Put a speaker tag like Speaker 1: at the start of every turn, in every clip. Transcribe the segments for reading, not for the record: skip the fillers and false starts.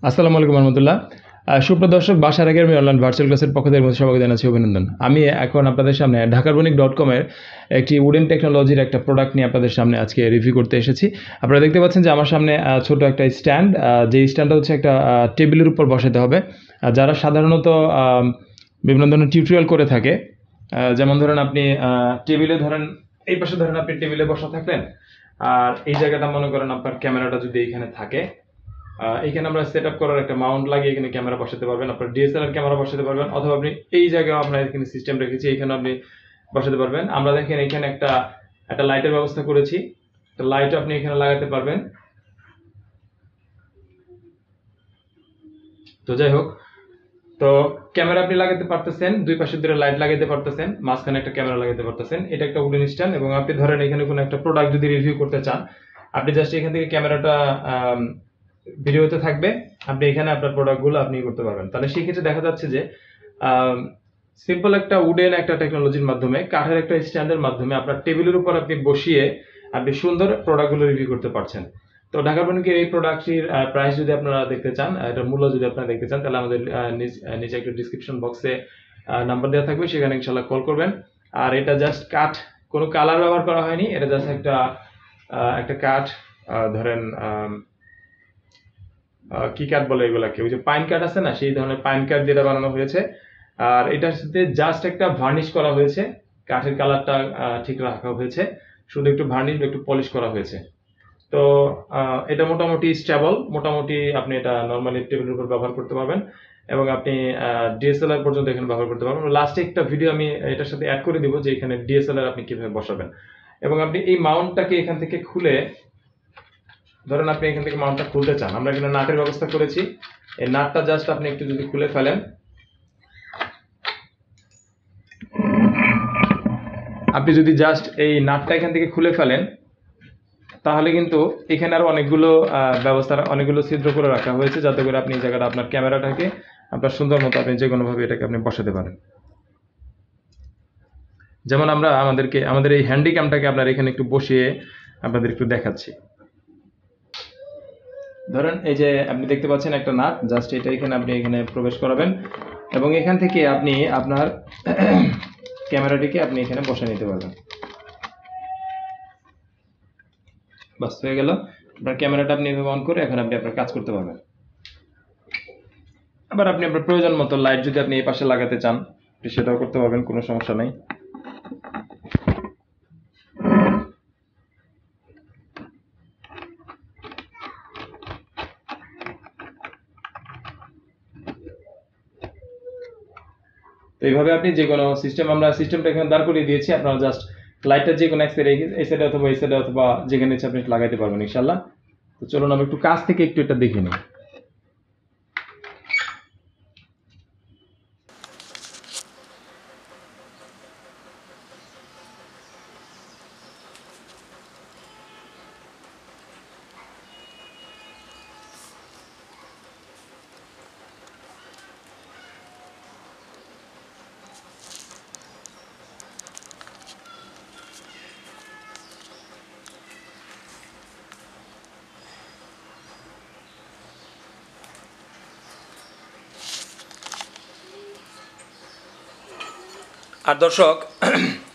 Speaker 1: আসসালামু আলাইকুম রহমতুল্লাহ। সুপ্রদর্শক বাসার একাডেমি অনলাইন ভার্চুয়াল ক্লাসের পক্ষ থেকে সবাইকে জানাচ্ছি অভিনন্দন। আমি এখন আপনাদের সামনে ঢাকারবণিক.com-এর একটি উডেন টেকনোলজির একটা প্রোডাক্ট নিয়ে আপনাদের সামনে আজকে রিভিউ করতে এসেছি। আপনারা দেখতে পাচ্ছেন যে আমার সামনে ছোট একটা স্ট্যান্ড, যে স্ট্যান্ডটা হচ্ছে একটা টেবিলের উপর বসাতে হবে। যারা সাধারণত বিভিন্ন ধরনের টিউটোরিয়াল করে থাকে, যেমন ধরেন আপনি টেবিলে ধরেন এই পাশে ধরেন আপনি টেবিলে বসা থাকলেন, আর এই জায়গাটা মনে করেন আপনার ক্যামেরাটা যদি এইখানে থাকে, এইখানে আমরা সেট আপ করার একটা মাউন্ট লাগিয়ে এখানে ক্যামেরা বসাতে পারবেন, আপনার ডিএসএলআর ক্যামেরা বসাতে পারবেন, অথবা আপনি এই জায়গায় আমরা এখানে সিস্টেম রেখেছি, এখানে আপনি বসাতে পারবেন। আমরা দেখেন এখানে একটা লাইটের ব্যবস্থা করেছি, তো লাইটও আপনি এখানে লাগাতে পারবেন। তো যাই হোক, তো ক্যামেরা আপনি লাগাতে পারতেছেন, দুই পাশে দুটো লাইট লাগাতে পারতেছেন, মাঝখানে একটা ক্যামেরা লাগাতে পারতেছেন। এটা একটা উডেন স্ট্যান্ড, এবং আপনি ধরেন এখানে কোনো একটা প্রোডাক্ট যদি রিভিউ করতে চান, আপনি জাস্ট এখান থেকে ক্যামেরাটা ভিডিওতে থাকবে, আপনি এখানে আপনার প্রোডাক্টগুলো আপনি করতে পারবেন। তাহলে সেই ক্ষেত্রে দেখা যাচ্ছে যে সিম্পল একটা উডেন একটা টেকনোলজির মাধ্যমে, কাঠের একটা স্ট্যান্ডের মাধ্যমে আপনার টেবিলের উপর আপনি বসিয়ে আপনি সুন্দর প্রোডাক্টগুলো রিভিউ করতে পারছেন। তো ঢাকারবণিকের এই প্রোডাক্টটির প্রাইস যদি আপনারা দেখতে চান, এটার মূল্য যদি আপনারা দেখতে চান, তাহলে আমাদের নিচে একটা ডিসক্রিপশন বক্সে নাম্বার দেওয়া থাকবে, সেখানে ইনশাআল্লাহ কল করবেন। আর এটা জাস্ট কাঠ, কোনো কালার ব্যবহার করা হয়নি, এটা জাস্ট একটা কাঠ, ধরেন কি কাঠ বলে এগুলাকে, ওই যে পাইন কাঠ আছে না, সেই ধরনের পাইন কাঠ দিয়ে বানানো হয়েছে। আর এটার সাথে জাস্ট একটা ভার্নিশ করা হয়েছে, কাঠের কালারটা ঠিক রাখা হয়েছে, শুধু একটু ভার্নিশ একটু পলিশ করা হয়েছে। তো এটা মোটামুটি স্টেবল, মোটামুটি আপনি এটা নর্মালি টেবিলের উপর ব্যবহার করতে পারবেন, এবং আপনি ডিএসএলআর পর্যন্ত এখানে ব্যবহার করতে পারবেন। লাস্টে একটা ভিডিও আমি এটার সাথে অ্যাড করে দিব যে এখানে ডিএসএলআর আপনি কিভাবে বসাবেন। এবং আপনি এই মাউন্টটাকে এখান থেকে খুলে, ধরেন আপনি এখান থেকে মাউন্টটা খুলতে চান, আমরা এখানে নাটের ব্যবস্থা করেছি, এই নাটটা জাস্ট আপনি একটু যদি খুলে ফেলেন, আপনি যদি জাস্ট এই নাটটা এখান থেকে খুলে ফেলেন, তাহলে কিন্তু এখানে আরো অনেকগুলো ব্যবস্থা, অনেকগুলো ছিদ্র করে রাখা হয়েছে, যাতে করে আপনি এই জায়গাটা আপনার ক্যামেরাটাকে আপনার সুন্দর মতো আপনি যে কোনোভাবে এটাকে আপনি বসাতে পারেন। যেমন আমরা আমাদের এই হ্যান্ডিক্যামটাকে আপনার এখানে একটু বসিয়ে আপনাদের একটু দেখাচ্ছি। ধরেন এই যে আপনি দেখতে পাচ্ছেন একটা নাট, জাস্ট এটা এখানে আপনি এখানে প্রবেশ করাবেন, এবং এখান থেকে আপনি আপনার ক্যামেরাটিকে আপনি এখানে বসে নিতে পারবেন। বাস হয়ে গেল, আপনার ক্যামেরাটা আপনি এভাবে অন করে এখন আপনি আপনার কাজ করতে পারবেন। আবার আপনি আপনার প্রয়োজন মতো লাইট যদি আপনি এই পাশে লাগাতে চান, সেটাও করতে পারবেন, কোনো সমস্যা নেই। তো এইভাবে আপনি যে কোনো আমরা সিস্টেমটা এখানে দাঁড় করিয়ে দিয়েছি, আপনারা জাস্ট লাইটটা যে কোনো এক সাইডে, এই সাইডে অথবা এই সাইডে অথবা যেখানে ইচ্ছা আপনি লাগাইতে পারবেন ইনশাআল্লাহ। তো চলুন আমি একটু কাছ থেকে একটু এটা দেখে নিই। আর দর্শক,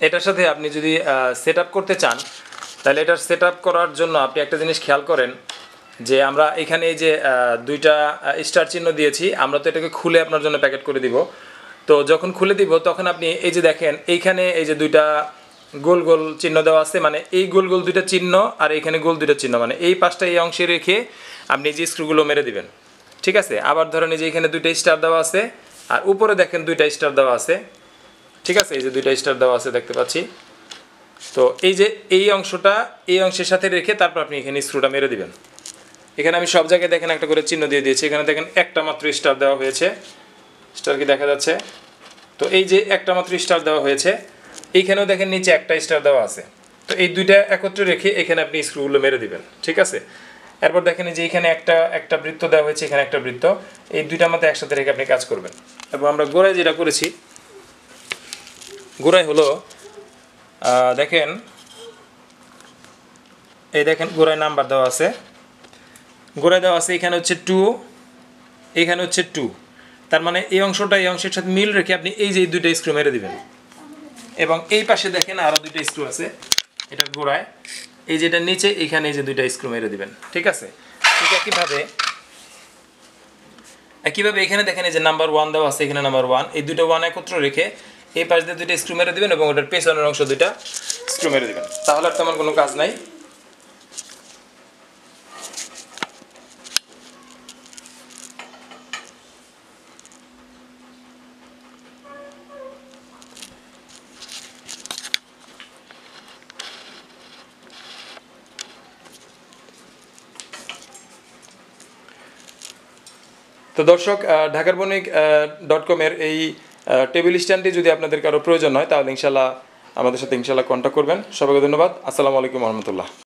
Speaker 1: এটার সাথে আপনি যদি সেট আপ করতে চান, তাহলে এটার সেট আপ করার জন্য আপনি একটা জিনিস খেয়াল করেন, যে আমরা এখানে এই যে দুইটা স্টার চিহ্ন দিয়েছি, আমরা তো এটাকে খুলে আপনার জন্য প্যাকেট করে দিব। তো যখন খুলে দিব তখন আপনি এই যে দেখেন এইখানে এই যে দুইটা গোল গোল চিহ্ন দেওয়া আছে, মানে এই গোল গোল দুইটা চিহ্ন আর এইখানে গোল দুইটা চিহ্ন, মানে এই পাশটা এই অংশে রেখে আপনি যে স্ক্রুগুলো মেরে দিবেন, ঠিক আছে। আবার ধরেন এই যে এখানে দুইটা স্টার দেওয়া আছে, আর উপরে দেখেন দুইটা স্টার দেওয়া আছে, ঠিক আছে, এই যে দুইটা স্টার দেওয়া আছে দেখতে পাচ্ছি। তো এই যে এই অংশটা এই অংশের সাথে রেখে তারপর আপনি এখানে স্ক্রুটা মেরে দিবেন। এখানে আমি সব জায়গায় দেখেন একটা করে চিহ্ন দিয়ে দিয়েছি, এখানে দেখেন একটা মাত্র স্টার দেওয়া হয়েছে, স্টার কি দেখা যাচ্ছে? তো এই যে একটা মাত্র স্টার দেওয়া হয়েছে, এইখানেও দেখেন নিচে একটা স্টার দেওয়া আছে। তো এই দুইটা একত্রে রেখে এখানে আপনি স্ক্রুগুলো মেরে দিবেন, ঠিক আছে। এরপর দেখেন যে এখানে একটা বৃত্ত দেওয়া হয়েছে, এখানে একটা বৃত্ত, এই দুইটার মধ্যে একসাথে রেখে আপনি কাজ করবেন। এবং আমরা গোড়ায় যেটা করেছি, গোড়ায় হলো দেখেন, এই দেখেন গোড়ায় নাম্বার দেওয়া আছে, গোড়ায় দেওয়া আছে এখানে হচ্ছে 2, এখানে হচ্ছে 2, তার মানে এই অংশটা এই অংশের সাথে মিল রেখে আপনি এই যে দুইটা স্ক্রু মেরে দিবেন। এবং এই পাশে দেখেন আরও দুইটা স্ক্রু আছে, এটার গোড়ায় এই যেটা নিচে এইখানে এই যে দুইটা স্ক্রু মেরে দিবেন, ঠিক আছে। ঠিক একইভাবে এখানে দেখেন এই যে নাম্বার 1 দেওয়া আছে, এখানে নাম্বার 1, এই দুটো 1 একত্র রেখে এই পাশ দিয়ে দুইটা স্ক্রু মেরে দিবেন এবং ওটার পেছনের অংশ দুইটা স্ক্রু মেরে দিবেন, তাহলে আর তেমন কোনো কাজ নাই। তো দর্শক, ঢাকারবণিক.com এর এই টেবিল স্ট্যান্ডটি যদি আপনাদের কারো প্রয়োজন হয় তাহলে ইনশাল্লাহ আমাদের সাথে কন্ট্যাক্ট করবেন। সবাইকে ধন্যবাদ। আসসালামু আলাইকুম রহমতুল্লাহ।